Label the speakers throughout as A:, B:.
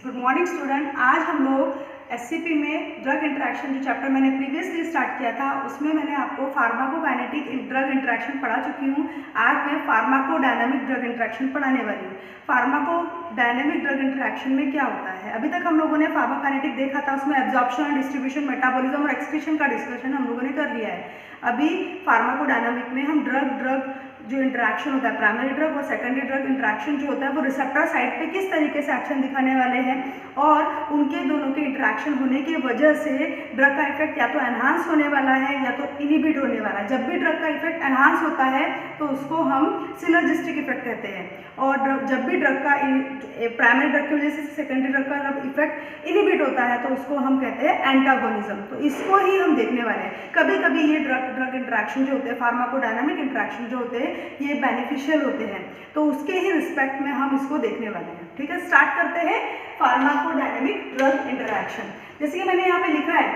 A: Good morning student. आज हम लोग एससीपी में ड्रग इंटरेक्शन जो चैप्टर मैंने प्रीवियसली स्टार्ट किया था उसमें मैंने आपको फार्माकोकाइनेटिक ड्रग इंटरेक्शन पढ़ा चुकी हूँ। आज मैं फार्माकोडायनामिक ड्रग इंटरेक्शन पढ़ाने वाली हूँ। फार्माकोडायनामिक ड्रग इंटरेक्शन में क्या होता है? अभी तक हम लोगों ने फार्माकोकाइनेटिक देखा था, उसमें एब्जॉर्प्शन, डिस्ट्रीब्यूशन, मेटाबॉलिज्म और एक्सक्रीशन का डिस्कशन हम लोगों ने कर लिया है। अभी फार्माकोडायनामिक में हम ड्रग जो इंटरेक्शन होता है, प्राइमरी ड्रग और सेकेंडरी ड्रग इंटरेक्शन जो होता है वो रिसेप्टर साइड पे किस तरीके से एक्शन दिखाने वाले हैं और उनके दोनों के इंटरेक्शन होने की वजह से ड्रग का इफेक्ट या तो एनहांस होने वाला है या तो इनहिबिट होने वाला है। जब भी ड्रग का इफेक्ट एनहांस होता है तो उसको हम सिनर्जिस्टिक इफेक्ट कहते हैं, और जब भी ड्रग का प्राइमरी ड्रग की वजह से सेकेंडरी ड्रग का जब इफेक्ट इनहिबिट होता है तो उसको हम कहते हैं एंटागोनिज्म। तो इसको ही हम देखने वाले हैं। कभी कभी ये ड्रग इंटरेक्शन जो होते हैं, फार्माकोडायनामिक इंटरेक्शन जो होते हैं, ये बेनिफिशियल होते हैं, तो उसके ही रिस्पेक्ट में हम इसको देखने वाले हैं। ठीक है, स्टार्ट करते हैं फार्माकोडायनामिक ड्रग इंटरेक्शन। जैसे कि मैंने यहाँ पे लिखा है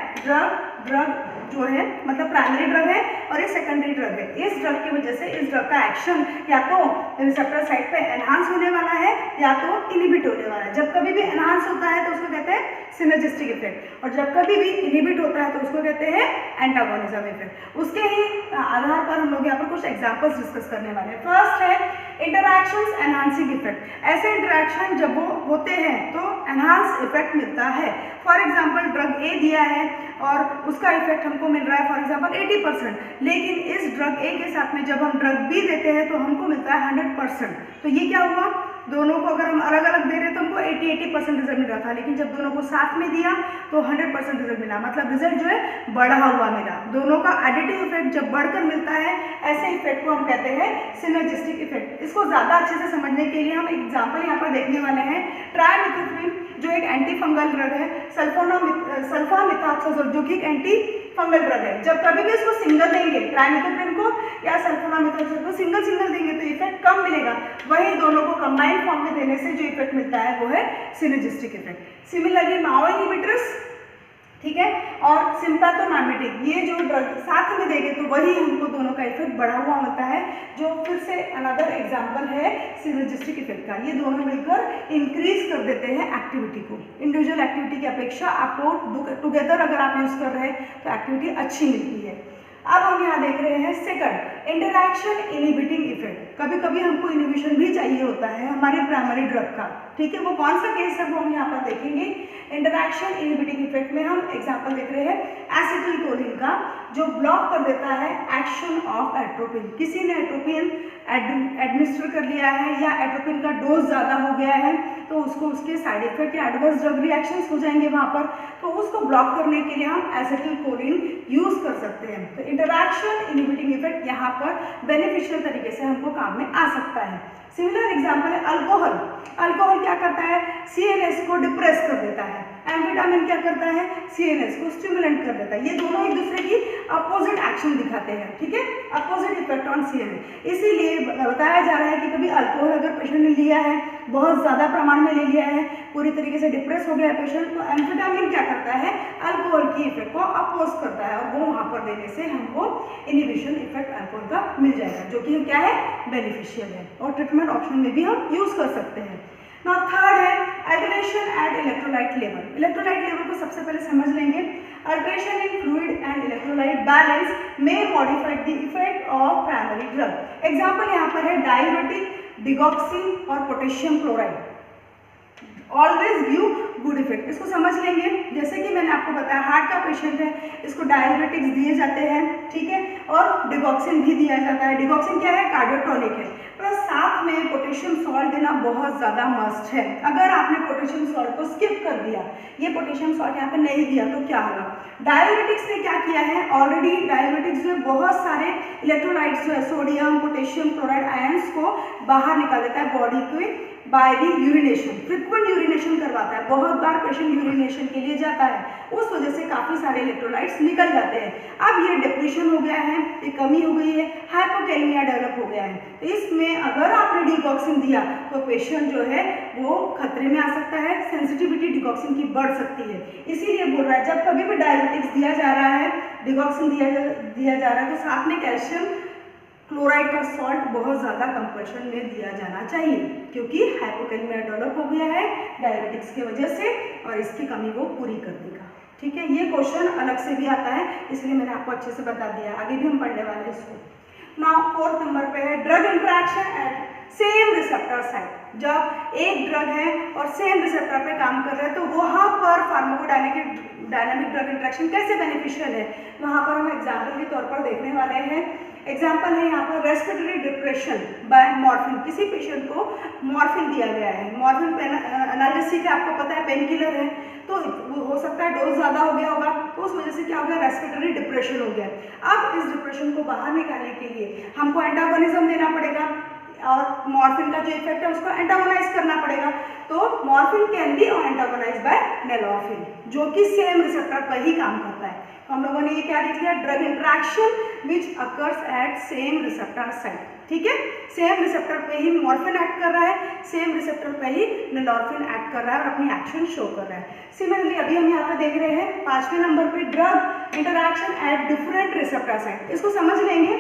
A: ड्रग जो है मतलब प्राइमरी ड्रग है और ये सेकेंडरी ड्रग है। इस ड्रग की वजह से इस ड्रग का एक्शन या तो रिसेप्टर साइड पे एनहांस होने वाला है या तो इनहिबिट होने वाला है। जब कभी भी एनहांस होता है तो उसको कहते हैं सिनर्जिस्टिक इफेक्ट, और जब कभी भी इनहिबिट होता है तो उसको कहते हैं एंटागोनिज्म इफेक्ट। उसके ही आधार पर हम लोग यहाँ पर कुछ एग्जांपल्स डिस्कस करने वाले हैं। फर्स्ट है इंटरैक्शंस एनहांसिंग इफेक्ट। ऐसे इंटरैक्शन जब वो होते हैं तो एनहांस इफेक्ट मिलता है। फॉर एग्जाम्पल ड्रग ए दिया है और उसका इफेक्ट हमको मिल रहा है फॉर एग्जाम्पल 80%, लेकिन इस ड्रग ए के साथ में जब हम ड्रग बी देते हैं तो हमको मिलता है 100%। तो ये क्या हुआ, दोनों को अगर हम अलग अलग दे रहे तो हमको 80% रिजल्ट मिल रहा था, लेकिन जब दोनों को साथ में दिया तो 100% रिजल्ट मिला। मतलब रिजल्ट जो है बढ़ा हुआ मिला। दोनों का एडिटिव इफेक्ट जब बढ़कर मिलता है, ऐसे इफेक्ट को हम कहते हैं सिनर्जिस्टिक इफेक्ट। इसको ज़्यादा अच्छे से समझने के लिए हम एग्जाम्पल यहाँ पर देखने वाले हैं। ट्राइमिथोप्रिन जो एक एंटी फंगल ड्रग है, सल्फामिथाक्सोजोल जो कि एक एंटी फंगल ड्रग है। जब कभी भी इसको सिंगल देंगे, ट्राइमिथोप्रिन को या सल्फोनामिथाक्सोजोल को सिंगल देंगे तो इफेक्ट कम मिलेगा। वहीं दोनों को कंबाइंड फॉर्म में देने से जो इफेक्ट मिलता है वो है सिनर्जिस्टिक इफेक्ट। सिमिलरली माओ इनहिबिटर्स, ठीक है, और सिम्पैथोमाइमेटिक, ये जो ड्रग साथ में देंगे तो वही हमको दोनों का इफेक्ट बढ़ा हुआ मिलता है, जो फिर से अनदर एग्जांपल है सिनर्जिस्टिक इफेक्ट का। ये दोनों मिलकर इंक्रीज कर देते हैं एक्टिविटी को। इंडिविजुअल एक्टिविटी की अपेक्षा आपको टुगेदर अगर आप यूज कर रहे हैं तो एक्टिविटी अच्छी मिलती है। अब हम यहाँ देख रहे हैं सेकंड, इंटरैक्शन इनहिबिटिंग इफेक्ट। कभी कभी हमको इनहिबिशन भी चाहिए होता है हमारे प्राइमरी ड्रग का, ठीक है, वो कौन सा केस है वो हम यहाँ पर देखेंगे। इंटरैक्शन इनहिबिटिंग इफेक्ट में हम एग्जांपल देख रहे हैं एसिटिलकोलिन का, जो ब्लॉक कर देता है एक्शन ऑफ एट्रोपिन। किसी ने एट्रोपिन एडमिनिस्टर कर लिया है या एट्रोपिन का डोज ज़्यादा हो गया है तो उसको उसके साइड इफेक्ट या एडवर्स ड्रग रिएक्शंस हो जाएंगे वहाँ पर, तो उसको ब्लॉक करने के लिए हम एसिटिलकोलिन यूज़ कर सकते हैं। तो इंटरैक्शन इनहिबिटिंग इफेक्ट यहाँ पर बेनिफिशियल तरीके से हमको काम में आ सकता है। सिमिलर एग्जाम्पल है अल्कोहल। अल्कोहल क्या करता है, CNS को डिप्रेस कर देता है। एम्फेटामिन क्या करता है, CNS को स्टिमुलेंट कर देता है। ये दोनों एक दूसरे की अपोजिट एक्शन दिखाते हैं, ठीक है, अपोजिट इफेक्ट ऑन CNS। इसीलिए बताया जा रहा है कि कभी अल्कोहल अगर पेशेंट ने लिया है, बहुत ज़्यादा प्रमाण में ले लिया है, पूरी तरीके से डिप्रेस हो गया है पेशेंट, तो एम्फेटामिन क्या करता है, अल्कोहल की इफेक्ट को अपोज करता है और वो वहाँ पर देने से हमको इनहिबिशन इफेक्ट अल्कोहल का मिल जाएगा, जो कि क्या है, बेनिफिशियल है और ट्रीटमेंट ऑप्शन में भी हम यूज़ कर सकते हैं। नाउ थर्ड है alteration at electrolyte level. Electrolyte level को सबसे पहले समझ लेंगे। Alteration in fluid and electrolyte balance में modify the effect of primary drug. Example यहाँ पर है डाययूरेटिक, डिगॉक्सिन और potassium chloride. Always give good effect. इसको समझ लेंगे। जैसे कि मैंने आपको बताया हार्ट का पेशेंट है, इसको डाययूरेटिक्स दिए जाते हैं, ठीक है, और डिगॉक्सिन भी दिया जाता है। डिगॉक्सिन क्या है, कार्डियोटॉनिक है, प्लस साथ में पोटेशियम सॉल्ट देना बहुत ज़्यादा मस्ट है। अगर आपने पोटेशियम सॉल्ट को स्किप कर दिया, ये पोटेशियम सॉल्ट यहाँ पे नहीं दिया तो क्या होगा। डाययूरेटिक्स ने क्या किया है, ऑलरेडी डाययूरेटिक्स जो है बहुत सारे इलेक्ट्रोलाइट्स जो है सोडियम, पोटेशियम क्लोराइड आयंस को बाहर निकाल देता है बॉडी के by the urination. Frequent urination करवाता है, बहुत बार पेशेंट यूरिनेशन के लिए जाता है, उस वजह से काफ़ी सारे इलेक्ट्रोलाइट्स निकल जाते हैं। अब ये डिप्रेशन हो गया है, ये कमी हो गई है, हाइपोकैलेमिया डेवलप हो गया है, तो इसमें अगर आपने डिगॉक्सिन दिया तो पेशेंट जो है वो खतरे में आ सकता है, सेंसिटिविटी डिगॉक्सिन की बढ़ सकती है। इसीलिए बोल रहा है जब कभी भी डाययूरेटिक्स दिया जा रहा है, डिगॉक्सिन दिया जा रहा है तो साथ में कैल्शियम क्लोराइड का सॉल्ट बहुत ज़्यादा कंपल्शन में दिया जाना चाहिए, क्योंकि हाइपोकैलेमिया डेवलप हो गया है डायबिटिक्स की वजह से और इसकी कमी वो पूरी कर देगा। ठीक है, ये क्वेश्चन अलग से भी आता है, इसलिए मैंने आपको अच्छे से बता दिया, आगे भी हम पढ़ने वाले हैं इसको। नाउ 4th नंबर पे है drug interaction at same receptor site. जब एक ड्रग है और सेम रिसेप्टर पे काम कर रहे हैं तो वहाँ पर फार्माकोडायनामिक ड्रग इंटरेक्शन कैसे बेनिफिशियल है, वहाँ पर हम एग्जाम्पल के तौर पर देखने वाले हैं। एग्जाम्पल है यहाँ पर रेस्पिरेटरी डिप्रेशन बाय मॉर्फिन। किसी पेशेंट को मॉर्फिन दिया गया है, मॉर्फिन एनालिसिस है, आपको पता है पेन किलर है, तो हो सकता है डोज ज़्यादा हो गया होगा, तो उस वजह से क्या हो गया, रेस्पिरेटरी डिप्रेशन हो गया। अब इस डिप्रेशन को बाहर निकालने के लिए हमको एंटागोनिज्म देना पड़ेगा और मॉर्फिन का जो इफेक्ट है उसको एंटागोनाइज करना पड़ेगा। तो morphine can be antagonise bye नेलॉर्फिन, जो कि सेम रिसेप्टर पर ही काम करता है। हम लोगों ने ये क्या देख लिया, drug interaction which occurs at same receptor site. ठीक है, सेम रिसेप्टर पे ही मॉर्फिन एक्ट कर रहा है, सेम रिसेप्टर पे ही नेलॉर्फिन एक्ट कर रहा है और अपनी एक्शन शो कर रहा है। सिमिलरली अभी हम यहाँ पे देख रहे हैं 5वें नंबर पे drug interaction at different receptor site. इसको समझ लेंगे,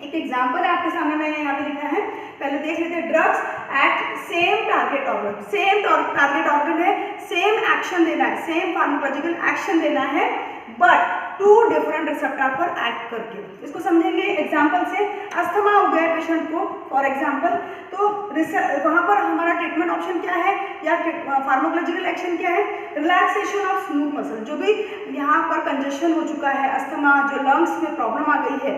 A: एक एग्जाम्पल है आपके सामने मैंने यहाँ पे लिखा है, पहले देख लेते हैं। Drugs eight same target organ, same target organ है, सेम एक्शन देना है, सेम फार्माकोलॉजिकल एक्शन देना है, बट 2 डिफरेंट रिसेप्टर पर एक्ट करके। इसको समझेंगे एग्जाम्पल से। अस्थमा हो गया पेशेंट को फॉर एग्जाम्पल, तो वहाँ पर हमारा ट्रीटमेंट ऑप्शन क्या है या फार्माकोलॉजिकल एक्शन क्या है, रिलैक्सेशन ऑफ स्मूथ मसल। जो भी यहाँ पर कंजेशन हो चुका है, अस्थमा जो लंग्स में प्रॉब्लम आ गई है,